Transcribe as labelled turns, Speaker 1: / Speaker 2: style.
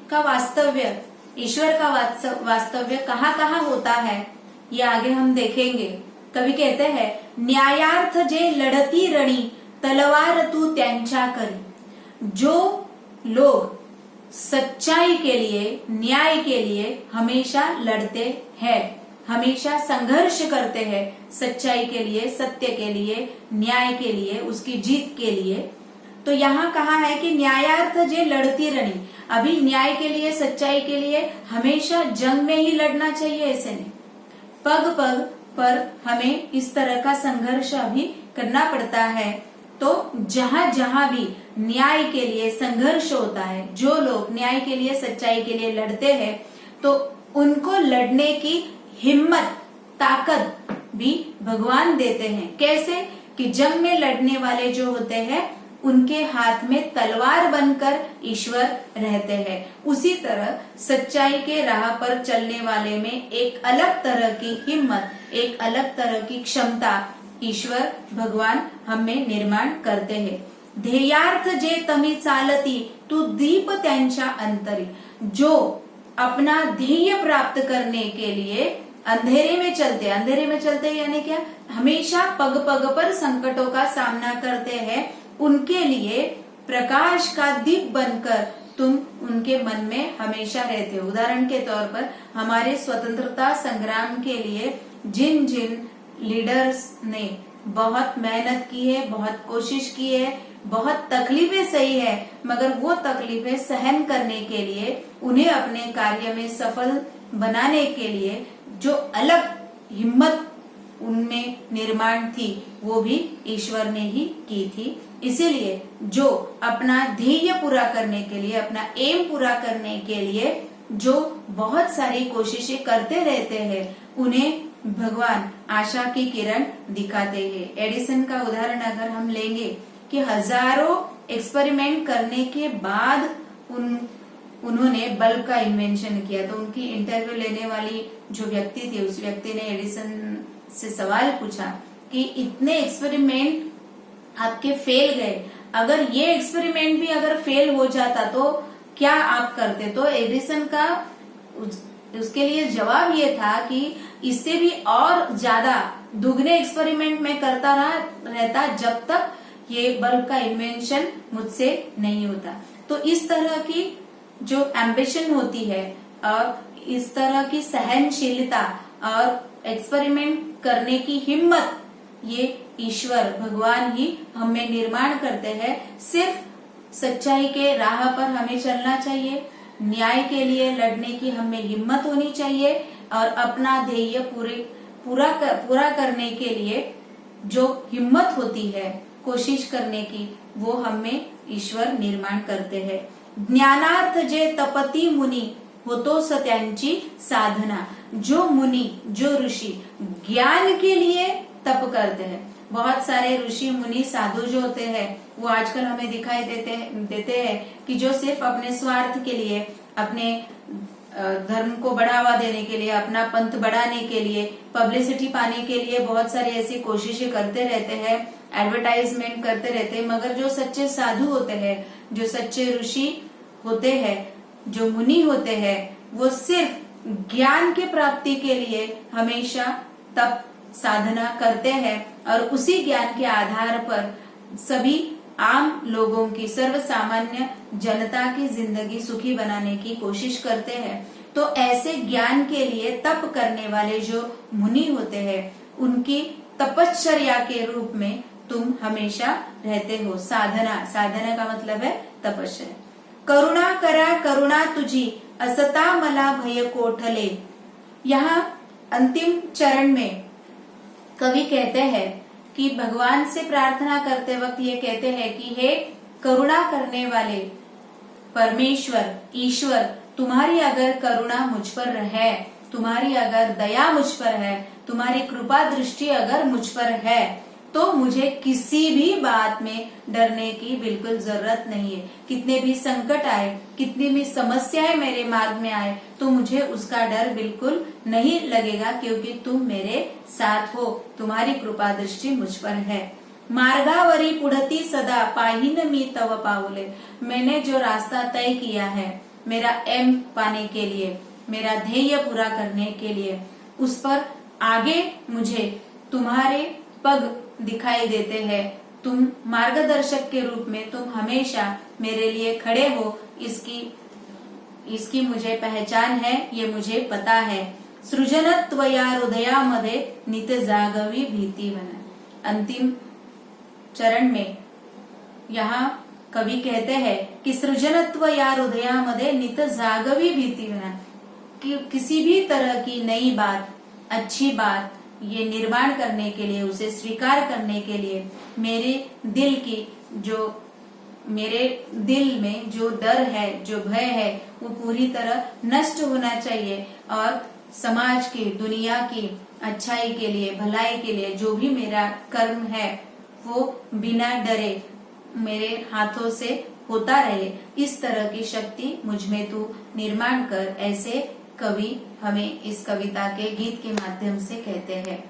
Speaker 1: का वास्तव्य, ईश्वर का वास्तव्य कहाँ कहाँ होता है, ये आगे हम देखेंगे। कवि कहते हैं, न्यायार्थ जे लढती रणी, तलवार तू त्यांच्या करी। जो लोग सच्चाई के लिए, न्याय के लिए हमेशा लड़ते हैं, हमेशा संघर्ष करते हैं, सच्चाई के लिए, सत्य के लिए, न्याय के लिए, उसकी जीत के लिए। तो यहाँ कहा है कि न्यायार्थ जे लड़ती रणी, अभी न्याय के लिए, सच्चाई के लिए हमेशा जंग में ही लड़ना चाहिए, ऐसे नहीं। पग पग पर हमें इस तरह का संघर्ष अभी करना पड़ता है। तो जहां जहां भी न्याय के लिए संघर्ष होता है, जो लोग न्याय के लिए, सच्चाई के लिए लड़ते हैं, तो उनको लड़ने की हिम्मत, ताकत भी भगवान देते हैं। कैसे कि जंग में लड़ने वाले जो होते हैं, उनके हाथ में तलवार बनकर ईश्वर रहते हैं। उसी तरह सच्चाई के राह पर चलने वाले में एक अलग तरह की हिम्मत, एक अलग तरह की क्षमता ईश्वर भगवान हमें निर्माण करते हैं। ध्येयार्थ जे तमी चालती, तू दीप त्यांच्या अंतरी। जो अपना ध्येय प्राप्त करने के लिए अंधेरे में चलते यानी क्या, हमेशा पग पग पर संकटों का सामना करते हैं, उनके लिए प्रकाश का दीप बनकर तुम उनके मन में हमेशा रहते हो। उदाहरण के तौर पर हमारे स्वतंत्रता संग्राम के लिए जिन जिन लीडर्स ने बहुत मेहनत की है, बहुत कोशिश की है, बहुत तकलीफें सही है, मगर वो तकलीफें सहन करने के लिए, उन्हें अपने कार्य में सफल बनाने के लिए जो अलग हिम्मत उनमें निर्माण थी, वो भी ईश्वर ने ही की थी। इसीलिए जो अपना ध्येय पूरा करने के लिए, अपना एम पूरा करने के लिए जो बहुत सारी कोशिशें करते रहते हैं, उन्हें भगवान आशा की किरण दिखाते हैं। एडिसन का उदाहरण अगर हम लेंगे कि हजारों एक्सपेरिमेंट करने के बाद उन्होंने बल्ब का इन्वेंशन किया। तो उनकी इंटरव्यू लेने वाली जो व्यक्ति थी, उस व्यक्ति ने एडिसन से सवाल पूछा कि इतने एक्सपेरिमेंट आपके फेल गए, अगर ये एक्सपेरिमेंट भी अगर फेल हो जाता तो क्या आप करते? तो एडिसन का उसके लिए जवाब ये था कि इससे भी और ज्यादा दुगने एक्सपेरिमेंट में करता रहता जब तक ये बल्ब का इन्वेंशन मुझसे नहीं होता। तो इस तरह की जो एम्बिशन होती है और इस तरह की सहनशीलता और एक्सपेरिमेंट करने की हिम्मत, ये ईश्वर भगवान ही हमें निर्माण करते हैं। सिर्फ सच्चाई के राह पर हमें चलना चाहिए, न्याय के लिए लड़ने की हमें हिम्मत होनी चाहिए और अपना ध्येय पूरा करने के लिए जो हिम्मत होती है कोशिश करने की, वो हमें ईश्वर निर्माण करते हैं। ज्ञानार्थ जे तपती मुनी, होतोस त्यांची साधना। जो मुनि, जो ऋषि ज्ञान के लिए तप करते हैं, बहुत सारे ऋषि मुनि साधु जो होते हैं, वो आजकल हमें दिखाई देते हैं कि जो सिर्फ अपने स्वार्थ के लिए, अपने धर्म को बढ़ावा देने के लिए, अपना पंथ बढ़ाने के लिए, पब्लिसिटी पाने के लिए बहुत सारी ऐसी कोशिशें करते रहते हैं, एडवर्टाइजमेंट करते रहते हैं। मगर जो सच्चे साधु होते हैं, जो सच्चे ऋषि होते हैं, जो मुनि होते हैं, वो सिर्फ ज्ञान की प्राप्ति के लिए हमेशा तप साधना करते हैं और उसी ज्ञान के आधार पर सभी आम लोगों की, सर्वसामान्य जनता की जिंदगी सुखी बनाने की कोशिश करते हैं। तो ऐसे ज्ञान के लिए तप करने वाले जो मुनि होते हैं, उनकी तपश्चर्या के रूप में तुम हमेशा रहते हो। साधना का मतलब है तपश्चर्या। करुणा करा करुणा तुझी, असता मला भय कोठले। यहाँ अंतिम चरण में कवि कहते हैं कि भगवान से प्रार्थना करते वक्त ये कहते हैं कि हे करुणा करने वाले परमेश्वर, ईश्वर, तुम्हारी अगर करुणा मुझ पर है, तुम्हारी अगर दया मुझ पर है, तुम्हारी कृपा दृष्टि अगर मुझ पर है, तो मुझे किसी भी बात में डरने की बिल्कुल जरूरत नहीं है। कितने भी संकट आए, कितनी भी समस्याएं मेरे मार्ग में आए, तो मुझे उसका डर बिल्कुल नहीं लगेगा, क्योंकि तुम मेरे साथ हो, तुम्हारी कृपा दृष्टि मुझ पर है। मार्गावरी पुढती सदा, पाहिन मी तव पाऊले। मैंने जो रास्ता तय किया है, मेरा एम पाने के लिए, मेरा ध्येय पूरा करने के लिए, उस पर आगे मुझे तुम्हारे पग दिखाई देते हैं। तुम मार्गदर्शक के रूप में तुम हमेशा मेरे लिए खड़े हो, इसकी मुझे पहचान है, ये मुझे पता है। सृजनत्व या हृदयामध्ये नित जागवी भीती बना। अंतिम चरण में यहाँ कवि कहते हैं कि सृजनत्व या हृदयामध्ये नित जागवी भीती बना, कि किसी भी तरह की नई बात, अच्छी बात ये निर्माण करने के लिए, उसे स्वीकार करने के लिए मेरे दिल में जो डर है, जो भय है, वो पूरी तरह नष्ट होना चाहिए और समाज की, दुनिया की अच्छाई के लिए, भलाई के लिए जो भी मेरा कर्म है वो बिना डरे मेरे हाथों से होता रहे। इस तरह की शक्ति मुझ में तू निर्माण कर, ऐसे कवि हमें इस कविता के गीत के माध्यम से कहते हैं।